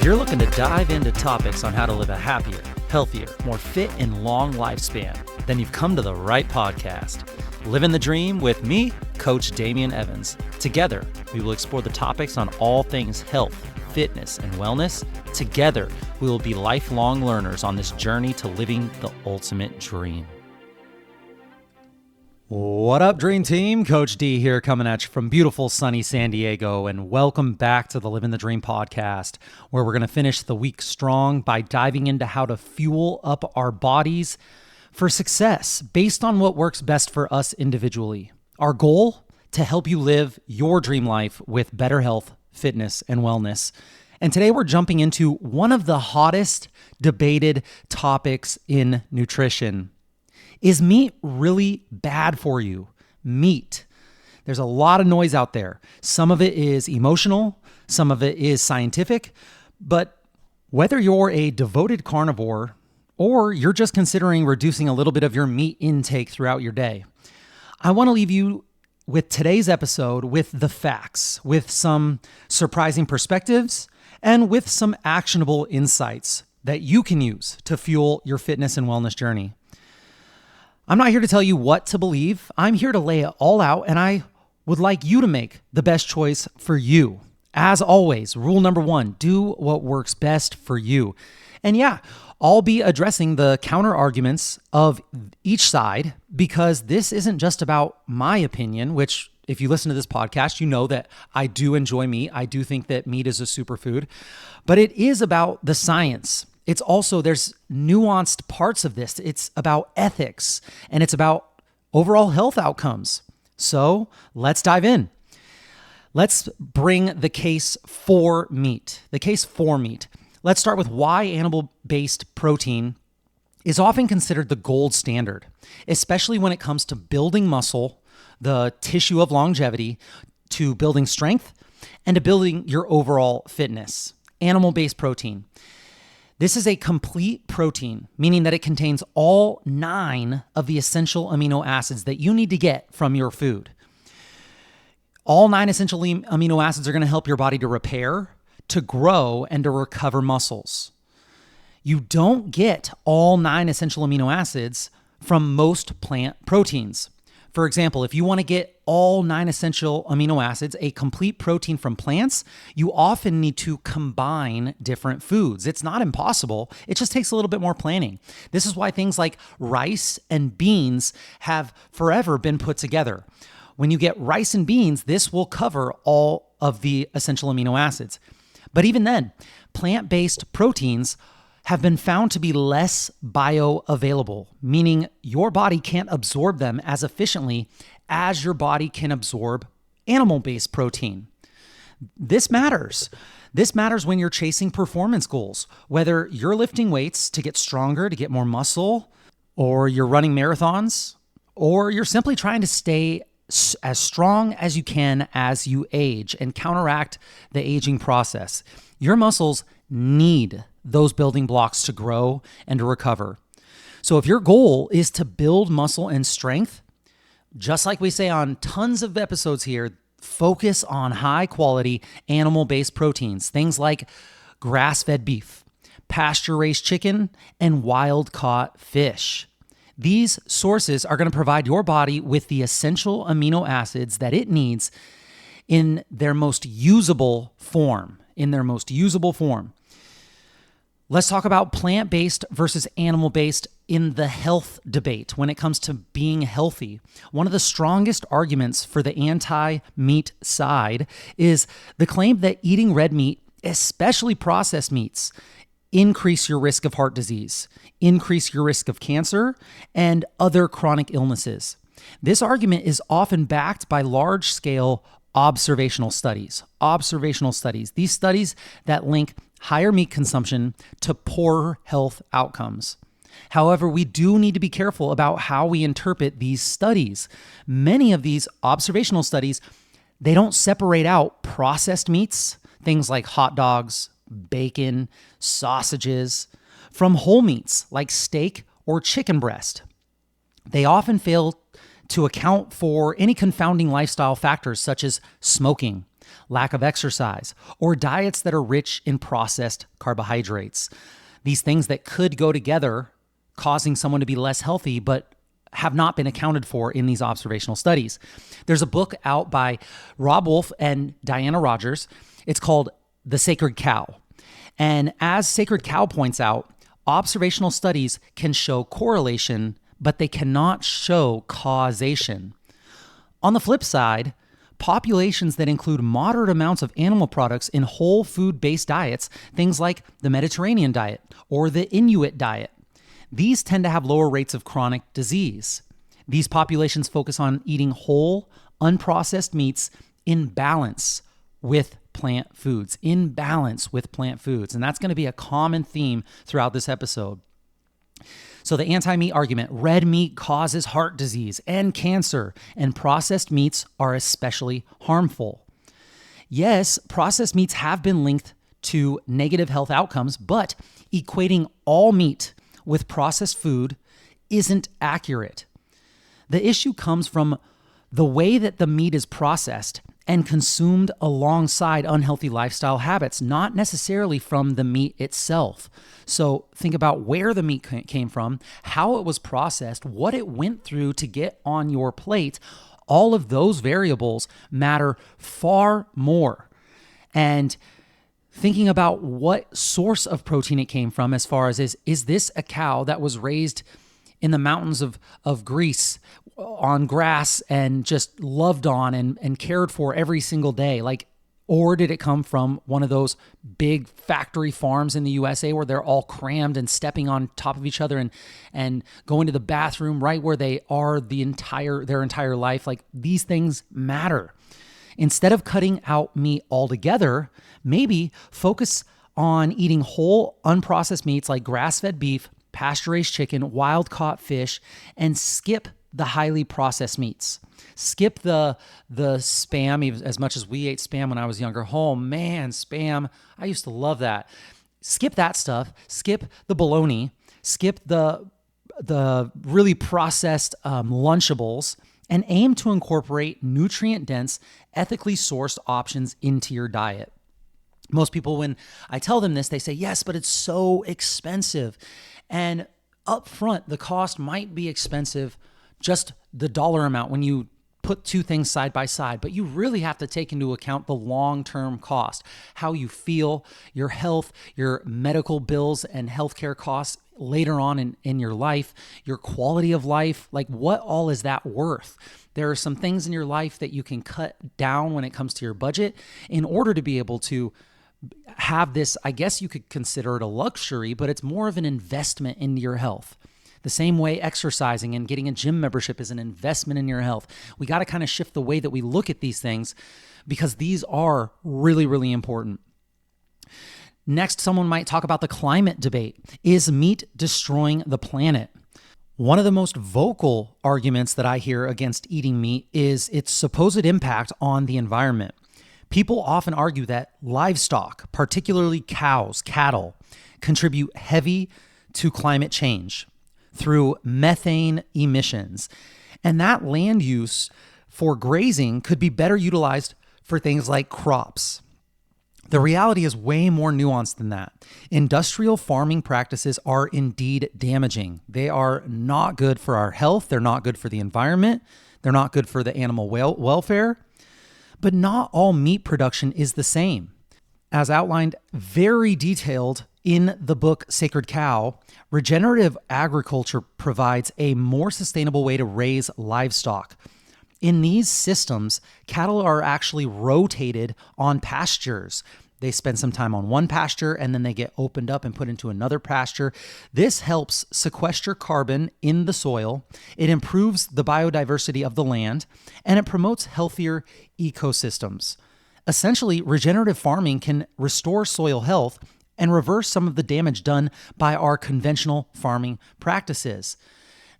you're looking to dive into topics on how to live a happier, healthier, more fit, and long lifespan, then you've come to the right podcast. Livin' the Dream with me, Coach Damian Evans. Together, we will explore the topics on all things health, fitness, and wellness. Together, we will be lifelong learners on this journey to living the ultimate dream. What up, Dream Team? Coach D here, coming at you from beautiful sunny San Diego, and welcome back to the Livin' the Dream podcast, where we're going to finish the week strong by diving into how to fuel up our bodies for success based on what works best for us individually. Our goal, to help you live your dream life with better health, fitness, and wellness. And today we're jumping into one of the hottest debated topics in nutrition. Is meat really bad for you? Meat. There's a lot of noise out there. Some of it is emotional, some of it is scientific, but whether you're a devoted carnivore or you're just considering reducing a little bit of your meat intake throughout your day, I want to leave you with today's episode with the facts, with some surprising perspectives, and with some actionable insights that you can use to fuel your fitness and wellness journey. I'm not here to tell you what to believe. I'm here to lay it all out, and I would like you to make the best choice for you. As always, rule number one, do what works best for you. And yeah, I'll be addressing the counter arguments of each side, because this isn't just about my opinion, which if you listen to this podcast, you know that I do enjoy meat. I do think that meat is a superfood, but it is about the science. It's also, there's nuanced parts of this. It's about ethics, and it's about overall health outcomes. So let's dive in. Let's bring the case for meat. The case for meat. Let's start with why animal-based protein is often considered the gold standard, especially when it comes to building muscle, the tissue of longevity, to building strength, and to building your overall fitness. Animal-based protein. This is a complete protein, meaning that it contains all 9 of the essential amino acids that you need to get from your food. All 9 essential amino acids are going to help your body to repair, to grow, and to recover muscles. You don't get all 9 essential amino acids from most plant proteins. For example, if you want to get all 9 essential amino acids, a complete protein from plants, you often need to combine different foods. It's not impossible. It just takes a little bit more planning. This is why things like rice and beans have forever been put together. When you get rice and beans, this will cover all of the essential amino acids. But even then, plant-based proteins have been found to be less bioavailable, meaning your body can't absorb them as efficiently as your body can absorb animal-based protein. This matters. This matters when you're chasing performance goals, whether you're lifting weights to get stronger, to get more muscle, or you're running marathons, or you're simply trying to stay as strong as you can as you age and counteract the aging process. Your muscles need those building blocks to grow and to recover. So if your goal is to build muscle and strength, just like we say on tons of episodes here, focus on high quality animal-based proteins, things like grass-fed beef, pasture-raised chicken, and wild-caught fish. These sources are going to provide your body with the essential amino acids that it needs in their most usable form. Let's talk about plant-based versus animal-based in the health debate when it comes to being healthy. One of the strongest arguments for the anti-meat side is the claim that eating red meat, especially processed meats, increase your risk of heart disease, increase your risk of cancer, and other chronic illnesses. This argument is often backed by large-scale observational studies. These studies that link higher meat consumption to poorer health outcomes. However, we do need to be careful about how we interpret these studies. Many of these observational studies, they don't separate out processed meats, things like hot dogs, bacon, sausages, from whole meats like steak or chicken breast. They often fail to account for any confounding lifestyle factors such as smoking, lack of exercise, or diets that are rich in processed carbohydrates. These things that could go together, causing someone to be less healthy, but have not been accounted for in these observational studies. There's a book out by Robb and Diana Rogers. It's called The Sacred Cow. And as Sacred Cow points out, observational studies can show correlation, but they cannot show causation. On the flip side, populations that include moderate amounts of animal products in whole food-based diets, things like the Mediterranean diet or the Inuit diet, these tend to have lower rates of chronic disease. These populations focus on eating whole, unprocessed meats in balance with plant foods, And that's going to be a common theme throughout this episode. So the anti-meat argument, red meat causes heart disease and cancer, and processed meats are especially harmful. Yes, processed meats have been linked to negative health outcomes, but equating all meat with processed food isn't accurate. The issue comes from the way that the meat is processed and consumed alongside unhealthy lifestyle habits, not necessarily from the meat itself. So think about where the meat came from, how it was processed, what it went through to get on your plate. All of those variables matter far more. And thinking about what source of protein it came from, as far as is this a cow that was raised in the mountains of Greece on grass and just loved on and cared for every single day? Or did it come from one of those big factory farms in the USA where they're all crammed and stepping on top of each other and going to the bathroom right where they are their entire life? These things matter. Instead of cutting out meat altogether, maybe focus on eating whole, unprocessed meats like grass-fed beef, pasture-raised chicken, wild-caught fish, and skip the highly processed meats. Skip the spam, as much as we ate spam when I was younger. Oh man, spam. I used to love that. Skip that stuff. Skip the bologna. Skip the really processed Lunchables, and aim to incorporate nutrient-dense, ethically sourced options into your diet. Most people, when I tell them this, they say, yes, but it's so expensive. And up front, the cost might be expensive, just the dollar amount when you put two things side by side, but you really have to take into account the long-term cost, how you feel, your health, your medical bills and healthcare costs later on in your life, your quality of life. What all is that worth? There are some things in your life that you can cut down when it comes to your budget in order to be able to have this. I guess you could consider it a luxury, but it's more of an investment into your health. The same way exercising and getting a gym membership is an investment in your health. We got to kind of shift the way that we look at these things, because these are really, really important. Next, someone might talk about the climate debate. Is meat destroying the planet? One of the most vocal arguments that I hear against eating meat is its supposed impact on the environment. People often argue that livestock, particularly cows, cattle, contribute heavy to climate change through methane emissions. And that land use for grazing could be better utilized for things like crops. The reality is way more nuanced than that. Industrial farming practices are indeed damaging. They are not good for our health. They're not good for the environment. They're not good for the animal welfare. But not all meat production is the same. As outlined very detailed in the book Sacred Cow, regenerative agriculture provides a more sustainable way to raise livestock. In these systems, cattle are actually rotated on pastures. They spend some time on one pasture and then they get opened up and put into another pasture. This helps sequester carbon in the soil. It improves the biodiversity of the land, and it promotes healthier ecosystems. Essentially, regenerative farming can restore soil health and reverse some of the damage done by our conventional farming practices.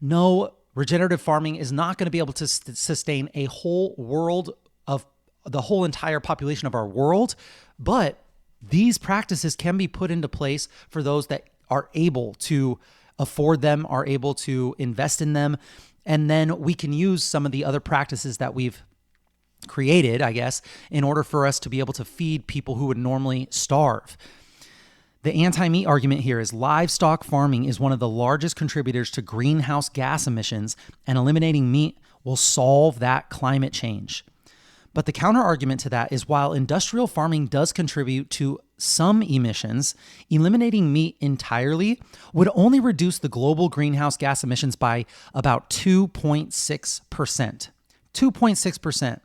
No, regenerative farming is not going to be able to sustain a whole world of the whole entire population of our world, but these practices can be put into place for those that are able to afford them, are able to invest in them, and then we can use some of the other practices that we've created, I guess, in order for us to be able to feed people who would normally starve. The anti-meat argument here is livestock farming is one of the largest contributors to greenhouse gas emissions, and eliminating meat will solve that climate change. But the counter-argument to that is while industrial farming does contribute to some emissions, eliminating meat entirely would only reduce the global greenhouse gas emissions by about 2.6%. 2.6%.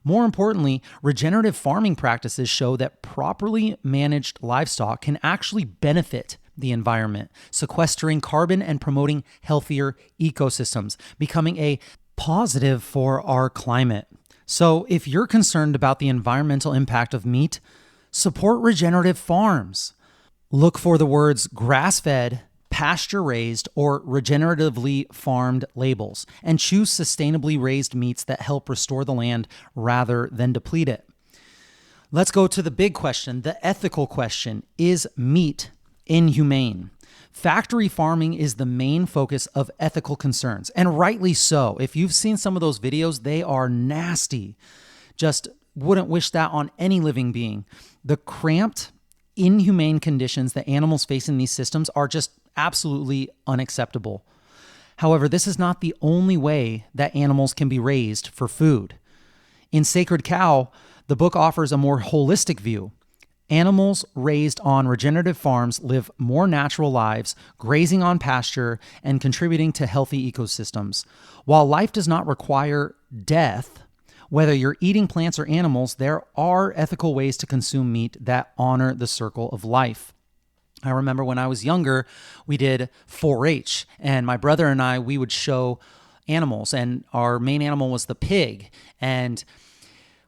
More importantly, regenerative farming practices show that properly managed livestock can actually benefit the environment, sequestering carbon and promoting healthier ecosystems, becoming a positive for our climate. So if you're concerned about the environmental impact of meat, support regenerative farms. Look for the words grass-fed, pasture-raised, or regeneratively farmed labels, and choose sustainably raised meats that help restore the land rather than deplete it. Let's go to the big question, the ethical question. Is meat inhumane? Factory farming is the main focus of ethical concerns, and rightly so. If you've seen some of those videos, they are nasty. Just wouldn't wish that on any living being. The cramped, inhumane conditions that animals face in these systems are just absolutely unacceptable. However, this is not the only way that animals can be raised for food. In Sacred Cow, the book offers a more holistic view. Animals raised on regenerative farms live more natural lives, grazing on pasture and contributing to healthy ecosystems. While life does not require death, whether you're eating plants or animals, there are ethical ways to consume meat that honor the circle of life. I remember when I was younger, we did 4-H, and my brother and I, we would show animals, and our main animal was the pig. And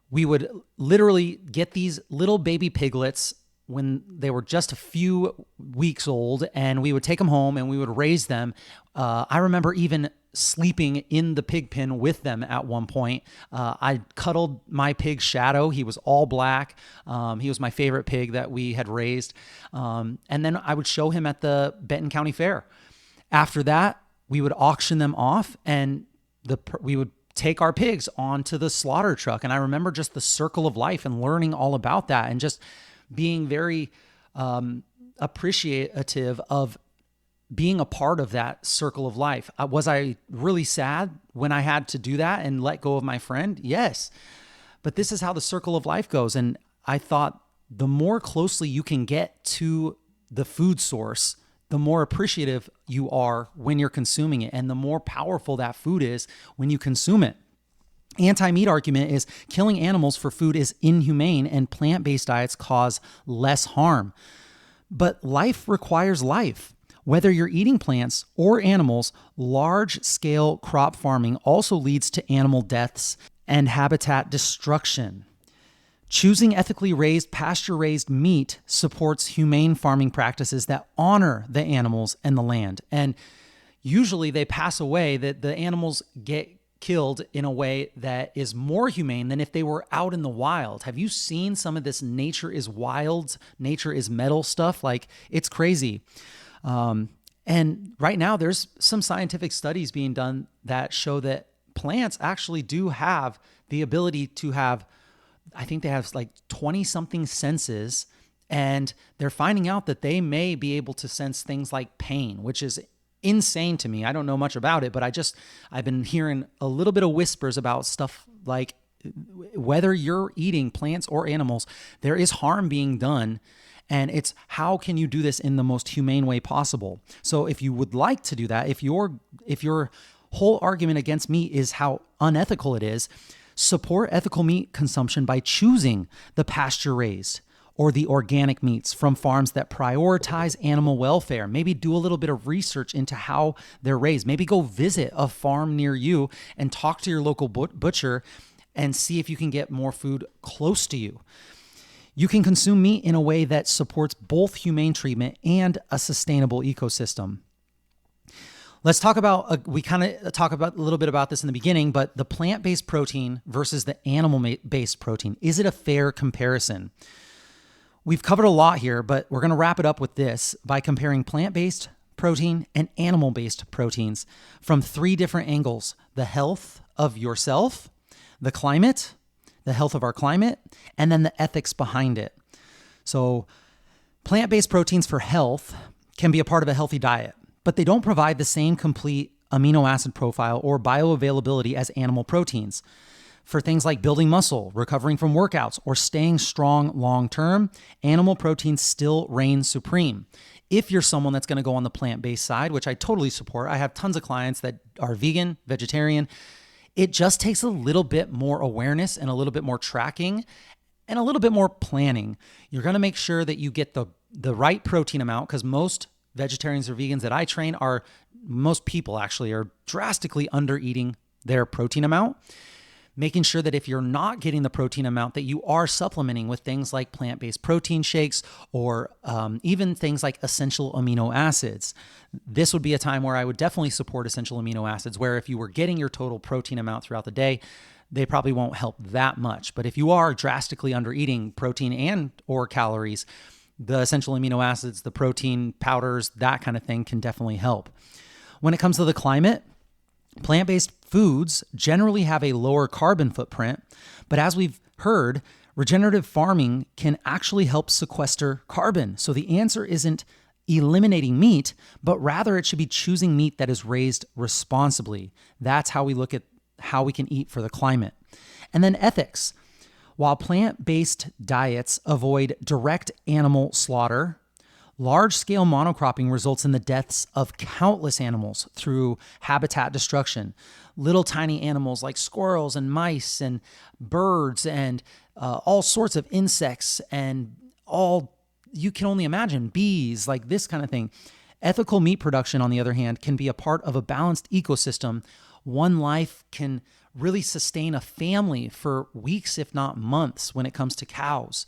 we would literally get these little baby piglets when they were just a few weeks old, and we would take them home and we would raise them. I remember even sleeping in the pig pen with them at one point. I cuddled my pig Shadow. He was all black. He was my favorite pig that we had raised. And then I would show him at the Benton County Fair. After that, we would auction them off, and we would take our pigs onto the slaughter truck. And I remember just the circle of life and learning all about that, and just being very appreciative of being a part of that circle of life. Was I really sad when I had to do that and let go of my friend? Yes. But this is how the circle of life goes. And I thought the more closely you can get to the food source, the more appreciative you are when you're consuming it, and the more powerful that food is when you consume it. Anti-meat argument is killing animals for food is inhumane, and plant-based diets cause less harm. But life requires life. Whether you're eating plants or animals, large-scale crop farming also leads to animal deaths and habitat destruction. Choosing ethically raised, pasture-raised meat supports humane farming practices that honor the animals and the land. And usually they pass away, that the animals get killed in a way that is more humane than if they were out in the wild. Have you seen some of this nature is wild, nature is metal stuff? Like, it's crazy. And right now there's some scientific studies being done that show that plants actually do have the ability to have, I think they have like 20 something senses, and they're finding out that they may be able to sense things like pain, which is insane to me. I don't know much about it, but I've been hearing a little bit of whispers about stuff like whether you're eating plants or animals, there is harm being done. And it's how can you do this in the most humane way possible? So if you would like to do that, if your whole argument against meat is how unethical it is, support ethical meat consumption by choosing the pasture-raised or the organic meats from farms that prioritize animal welfare. Maybe do a little bit of research into how they're raised. Maybe go visit a farm near you and talk to your local butcher and see if you can get more food close to you. You can consume meat in a way that supports both humane treatment and a sustainable ecosystem. Let's talk about, we kind of talk about a little bit about this in the beginning, but the plant-based protein versus the animal-based protein. Is it a fair comparison? We've covered a lot here, but we're going to wrap it up with this by comparing plant-based protein and animal-based proteins from 3 different angles: the health of yourself, the climate, the health of our climate, and then the ethics behind it. So plant-based proteins for health can be a part of a healthy diet, but they don't provide the same complete amino acid profile or bioavailability as animal proteins. For things like building muscle, recovering from workouts, or staying strong long-term, animal proteins still reign supreme. If you're someone that's going to go on the plant-based side, which I totally support, I have tons of clients that are vegan, vegetarian. It just takes a little bit more awareness and a little bit more tracking and a little bit more planning. You're going to make sure that you get the right protein amount, because most vegetarians or vegans that I train most people actually are drastically under eating their protein amount. Making sure that if you're not getting the protein amount, that you are supplementing with things like plant-based protein shakes or even things like essential amino acids. This would be a time where I would definitely support essential amino acids, where if you were getting your total protein amount throughout the day, they probably won't help that much. But if you are drastically under eating protein and or calories, the essential amino acids, the protein powders, that kind of thing can definitely help. When it comes to the climate, plant-based foods generally have a lower carbon footprint, but as we've heard, regenerative farming can actually help sequester carbon. So the answer isn't eliminating meat, but rather it should be choosing meat that is raised responsibly. That's how we look at how we can eat for the climate. And then ethics. While plant-based diets avoid direct animal slaughter, large-scale monocropping results in the deaths of countless animals through habitat destruction. Little tiny animals like squirrels and mice and birds and all sorts of insects and all you can only imagine, bees, like this kind of thing. Ethical meat production, on the other hand, can be a part of a balanced ecosystem. One life can really sustain a family for weeks, if not months, when it comes to cows.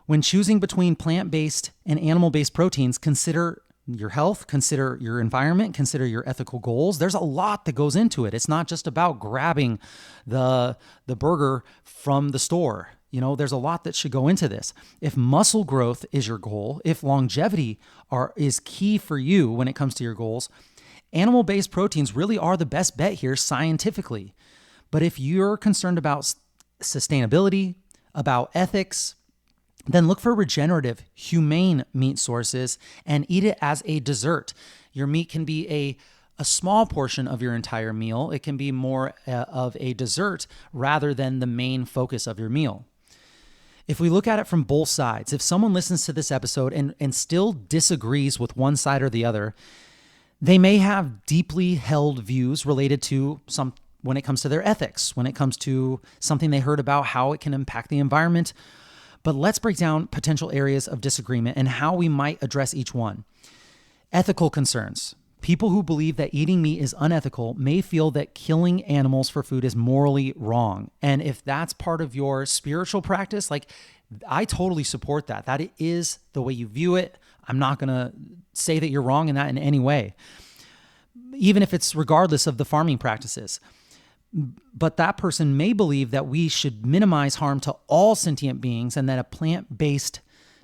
When choosing between plant-based and animal-based proteins, consider your health, consider your environment, consider your ethical goals. There's a lot that goes into it. It's not just about grabbing the burger from the store. There's a lot that should go into this. If muscle growth is your goal, if longevity is key for you when it comes to your goals, animal-based proteins really are the best bet here scientifically. But if you're concerned about sustainability, about ethics, then look for regenerative, humane meat sources and eat it as a dessert. Your meat can be a small portion of your entire meal. It can be more of a dessert rather than the main focus of your meal. If we look at it from both sides, if someone listens to this episode and still disagrees with one side or the other, they may have deeply held views related to when it comes to their ethics, when it comes to something they heard about how it can impact the environment. But let's break down potential areas of disagreement and how we might address each one. Ethical concerns. People who believe that eating meat is unethical may feel that killing animals for food is morally wrong. And if that's part of your spiritual practice, I totally support that. That is the way you view it. I'm not going to say that you're wrong in that in any way, even if it's regardless of the farming practices. But that person may believe that we should minimize harm to all sentient beings and that a plant-based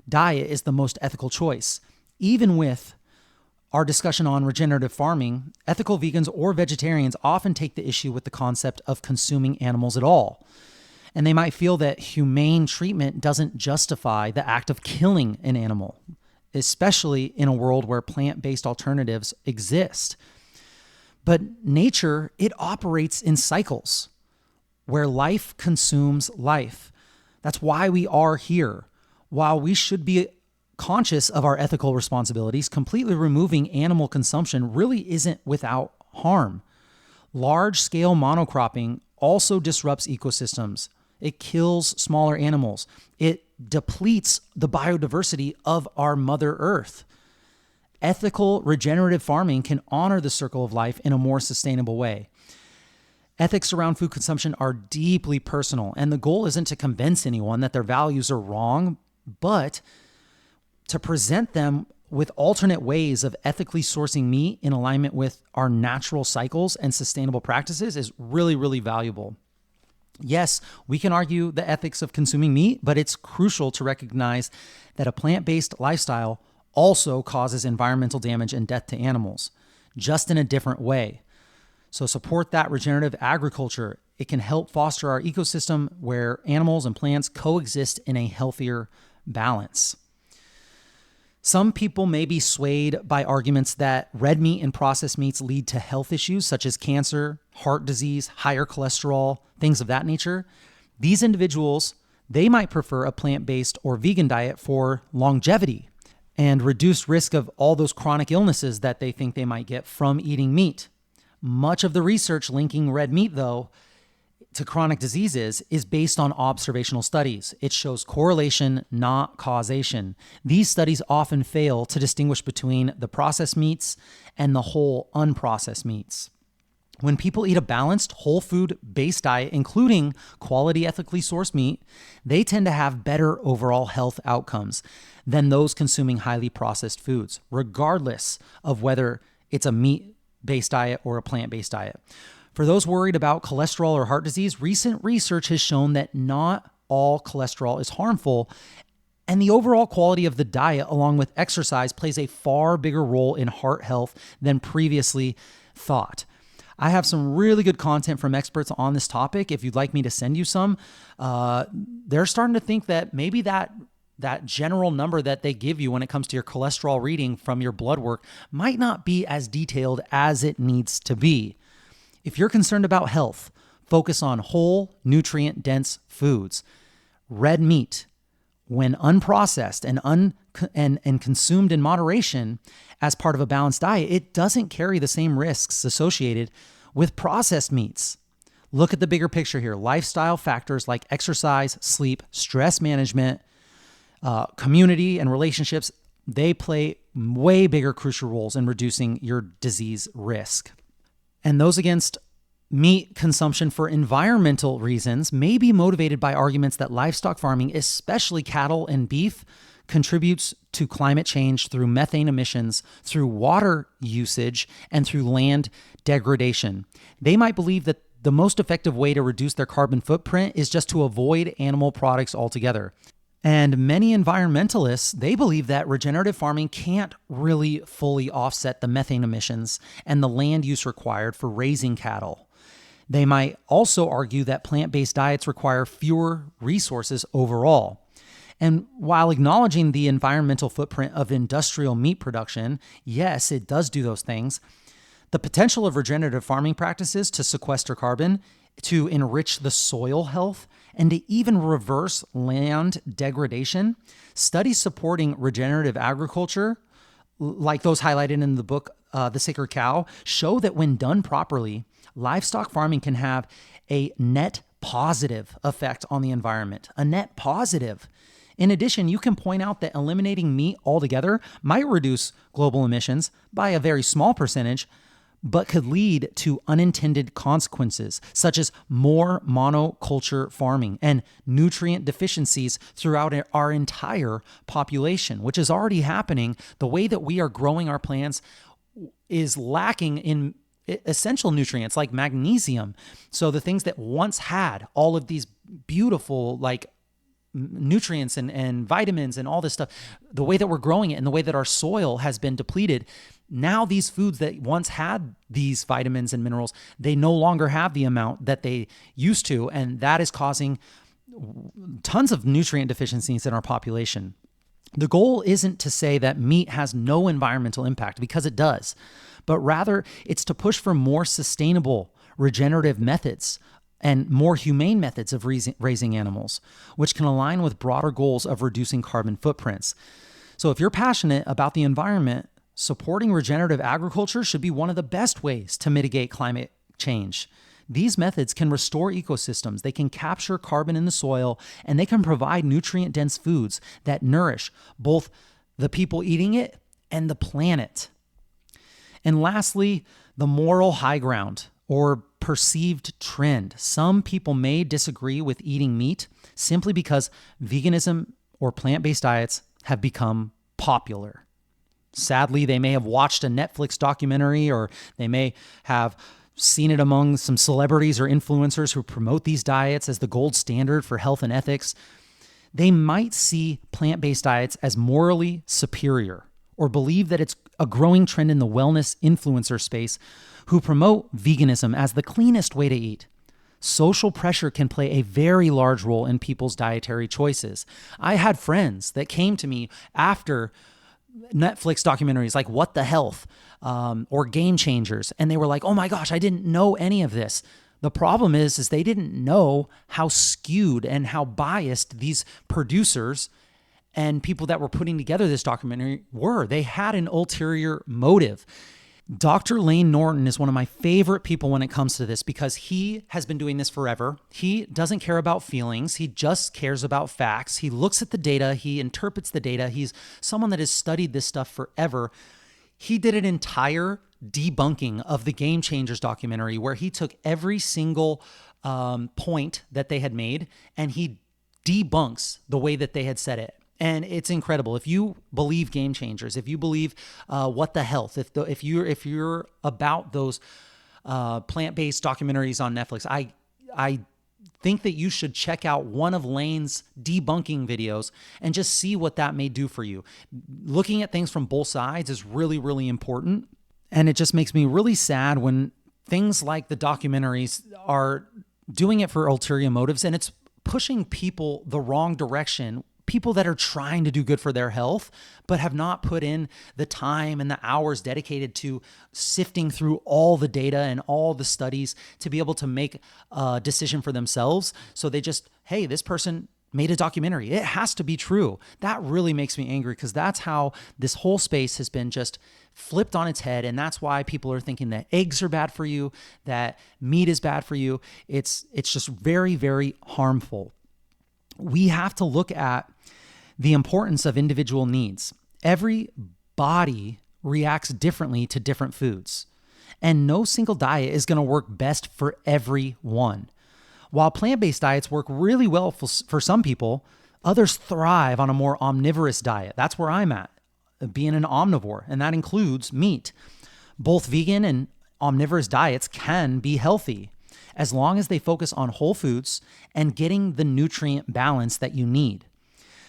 diet is the most ethical choice. Even with our discussion on regenerative farming, ethical vegans or vegetarians often take the issue with the concept of consuming animals at all. And they might feel that humane treatment doesn't justify the act of killing an animal, especially in a world where plant-based alternatives exist. But nature, it operates in cycles where life consumes life. That's why we are here. While we should be conscious of our ethical responsibilities, completely removing animal consumption really isn't without harm. Large-scale monocropping also disrupts ecosystems. It kills smaller animals. It depletes the biodiversity of our Mother Earth. Ethical regenerative farming can honor the circle of life in a more sustainable way. Ethics around food consumption are deeply personal, and the goal isn't to convince anyone that their values are wrong, but to present them with alternate ways of ethically sourcing meat in alignment with our natural cycles and sustainable practices is really, really valuable. Yes, we can argue the ethics of consuming meat, but it's crucial to recognize that a plant-based lifestyle also causes environmental damage and death to animals, just in a different way. So support that regenerative agriculture. it can help foster our ecosystem where animals and plants coexist in a healthier balance. Some people may be swayed by arguments that red meat and processed meats lead to health issues such as cancer, heart disease, higher cholesterol, things of that nature. These individuals, they might prefer a plant-based or vegan diet for longevity and reduced risk of all those chronic illnesses that they think they might get from eating meat. Much of the research linking red meat, though, to chronic diseases is based on observational studies. It shows correlation, not causation. These studies often fail to distinguish between the processed meats and the whole unprocessed meats. When people eat a balanced, whole food-based diet, including quality, ethically sourced meat, they tend to have better overall health outcomes than those consuming highly processed foods, regardless of whether it's a meat-based diet or a plant-based diet. For those worried about cholesterol or heart disease, recent research has shown that not all cholesterol is harmful, and the overall quality of the diet, along with exercise, plays a far bigger role in heart health than previously thought. I have some really good content from experts on this topic. If you'd like me to send you some, they're starting to think that maybe that general number that they give you when it comes to your cholesterol reading from your blood work might not be as detailed as it needs to be. If you're concerned about health, focus on whole, nutrient-dense foods. Red meat, when unprocessed and consumed in moderation as part of a balanced diet, it doesn't carry the same risks associated with processed meats. Look at the bigger picture here. Lifestyle factors like exercise, sleep, stress management, community, and relationships, they play way bigger crucial roles in reducing your disease risk. And those against meat consumption for environmental reasons may be motivated by arguments that livestock farming, especially cattle and beef, contributes to climate change through methane emissions, through water usage, and through land degradation. They might believe that the most effective way to reduce their carbon footprint is just to avoid animal products altogether. And many environmentalists, they believe that regenerative farming can't really fully offset the methane emissions and the land use required for raising cattle. They might also argue that plant-based diets require fewer resources overall. And while acknowledging the environmental footprint of industrial meat production, yes, it does do those things, the potential of regenerative farming practices to sequester carbon, to enrich the soil health, and to even reverse land degradation, studies supporting regenerative agriculture, like those highlighted in the book, The Sacred Cow, show that when done properly, livestock farming can have a net positive effect on the environment, a net positive. In addition, you can point out that eliminating meat altogether might reduce global emissions by a very small percentage, but could lead to unintended consequences, such as more monoculture farming and nutrient deficiencies throughout our entire population, which is already happening. The way that we are growing our plants is lacking in essential nutrients like magnesium. So the things that once had all of these beautiful, like, nutrients and vitamins and all this stuff, the way that we're growing it and the way that our soil has been depleted, now these foods that once had these vitamins and minerals, they no longer have the amount that they used to, and that is causing tons of nutrient deficiencies in our population. The goal isn't to say that meat has no environmental impact, because it does, but rather it's to push for more sustainable regenerative methods and more humane methods of raising animals, which can align with broader goals of reducing carbon footprints. So if you're passionate about the environment, supporting regenerative agriculture should be one of the best ways to mitigate climate change. These methods can restore ecosystems, they can capture carbon in the soil, and they can provide nutrient-dense foods that nourish both the people eating it and the planet. And lastly, the moral high ground, or perceived trend. Some people may disagree with eating meat simply because veganism or plant-based diets have become popular. Sadly, they may have watched a Netflix documentary, or they may have seen it among some celebrities or influencers who promote these diets as the gold standard for health and ethics. They might see plant-based diets as morally superior, or believe that it's a growing trend in the wellness influencer space who promote veganism as the cleanest way to eat. Social pressure can play a very large role in people's dietary choices. I had friends that came to me after Netflix documentaries like What the Health or Game Changers, and they were like, oh my gosh, I didn't know any of this. The problem is they didn't know how skewed and how biased these producers and people that were putting together this documentary were. They had an ulterior motive. Dr. Layne Norton is one of my favorite people when it comes to this because he has been doing this forever. He doesn't care about feelings. He just cares about facts. He looks at the data. He interprets the data. He's someone that has studied this stuff forever. He did an entire debunking of the Game Changers documentary where he took every single point that they had made and he debunks the way that they had said it. And it's incredible. If you believe Game Changers, if you believe What the Health, if you're about those plant-based documentaries on Netflix, I think that you should check out one of Layne's debunking videos and just see what that may do for you. Looking at things from both sides is really, really important. And it just makes me really sad when things like the documentaries are doing it for ulterior motives and it's pushing people the wrong direction. People that are trying to do good for their health, but have not put in the time and the hours dedicated to sifting through all the data and all the studies to be able to make a decision for themselves. So they just, hey, this person made a documentary. It has to be true. That really makes me angry because that's how this whole space has been just flipped on its head. And that's why people are thinking that eggs are bad for you, that meat is bad for you. It's just very, very harmful. We have to look at the importance of individual needs. Every body reacts differently to different foods, and no single diet is going to work best for everyone. While plant-based diets work really well for some people, others thrive on a more omnivorous diet. That's where I'm at, being an omnivore, and that includes meat. Both vegan and omnivorous diets can be healthy as long as they focus on whole foods and getting the nutrient balance that you need.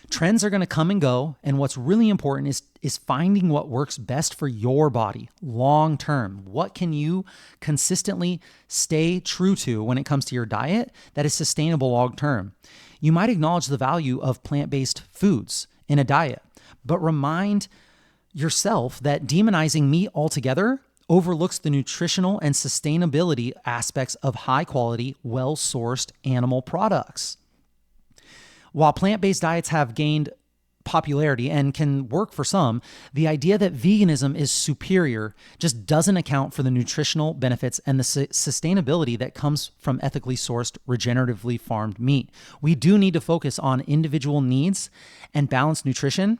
Trends are going to come and go, and what's really important is finding what works best for your body long term. What can you consistently stay true to when it comes to your diet that is sustainable long term? You might acknowledge the value of plant-based foods in a diet, but remind yourself that demonizing meat altogether overlooks the nutritional and sustainability aspects of high-quality, well-sourced animal products. While plant-based diets have gained popularity and can work for some, the idea that veganism is superior just doesn't account for the nutritional benefits and the sustainability that comes from ethically sourced, regeneratively farmed meat. We do need to focus on individual needs and balanced nutrition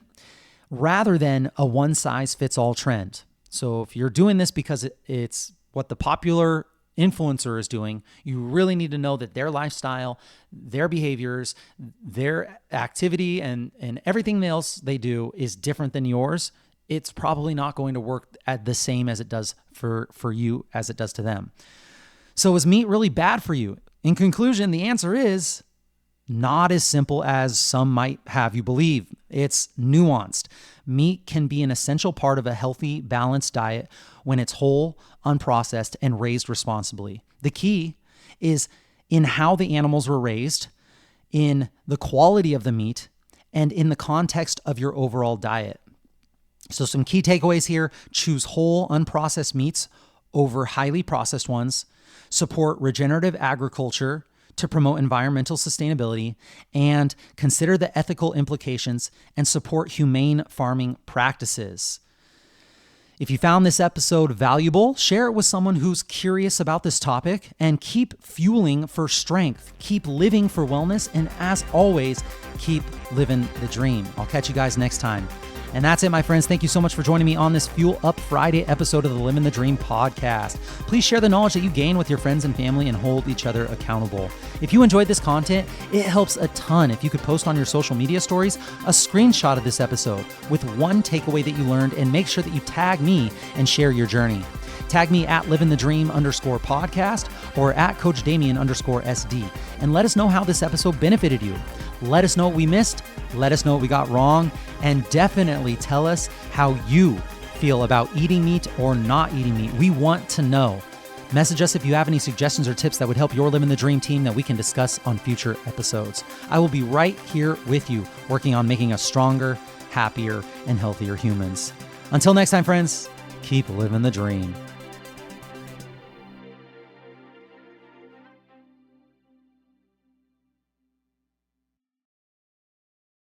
rather than a one-size-fits-all trend. So if you're doing this because it's what the popular influencer is doing, you really need to know that their lifestyle, their behaviors, their activity, and everything else they do is different than yours. It's probably not going to work at the same as it does for you as it does to them. So is meat really bad for you? In conclusion, the answer is not as simple as some might have you believe. It's nuanced. Meat can be an essential part of a healthy, balanced diet when it's whole, unprocessed, and raised responsibly. The key is in how the animals were raised, in the quality of the meat, and in the context of your overall diet. So some key takeaways here: choose whole, unprocessed meats over highly processed ones, support regenerative agriculture to promote environmental sustainability, and consider the ethical implications and support humane farming practices. If you found this episode valuable, share it with someone who's curious about this topic, and keep fueling for strength, keep living for wellness, and as always, keep living the dream. I'll catch you guys next time. And that's it, my friends. Thank you so much for joining me on this Fuel Up Friday episode of the Livin the Dream podcast. Please share the knowledge that you gain with your friends and family and hold each other accountable. If you enjoyed this content, it helps a ton if you could post on your social media stories a screenshot of this episode with one takeaway that you learned, and make sure that you tag me and share your journey. Tag me at livingthedream_podcast or at coachdamian_SD, and let us know how this episode benefited you. Let us know what we missed. Let us know what we got wrong, and definitely tell us how you feel about eating meat or not eating meat. We want to know. Message us if you have any suggestions or tips that would help your Livin the Dream team that we can discuss on future episodes. I will be right here with you, working on making us stronger, happier, and healthier humans. Until next time, friends, keep living the dream.